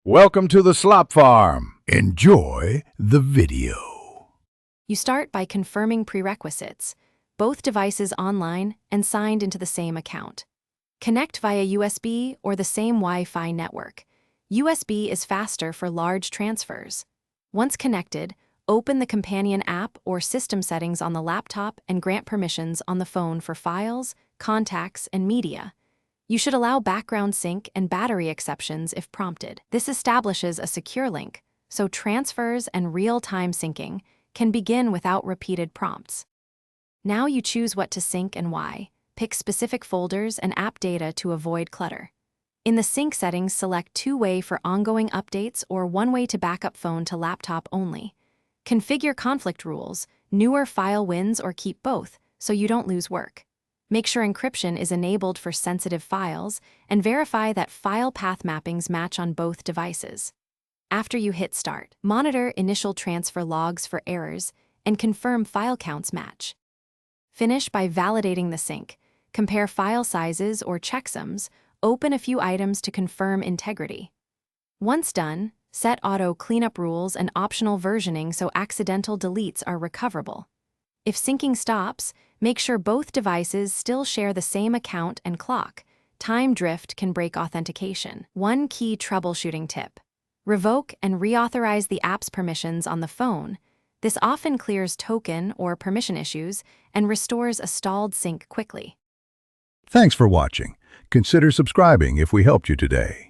Welcome to the Slop Farm. Enjoy the video. You start by confirming prerequisites, both devices online and signed into the same account. Connect via USB or the same Wi-Fi network. USB is faster for large transfers. Once connected, open the companion app or system settings on the laptop and grant permissions on the phone for files, contacts, and media. You should allow background sync and battery exceptions if prompted. This establishes a secure link, so transfers and real-time syncing can begin without repeated prompts. Now you choose what to sync and why. Pick specific folders and app data to avoid clutter. In the sync settings, select two-way for ongoing updates or one-way to backup phone to laptop only. Configure conflict rules, newer file wins or keep both, so you don't lose work. Make sure encryption is enabled for sensitive files, and verify that file path mappings match on both devices. After you hit Start, monitor initial transfer logs for errors and confirm file counts match. Finish by validating the sync, compare file sizes or checksums, open a few items to confirm integrity. Once done, set auto cleanup rules and optional versioning so accidental deletes are recoverable. If syncing stops, make sure both devices still share the same account and clock. Time drift can break authentication. One key troubleshooting tip: revoke and reauthorize the app's permissions on the phone. This often clears token or permission issues and restores a stalled sync quickly. Thanks for watching. Consider subscribing if we helped you today.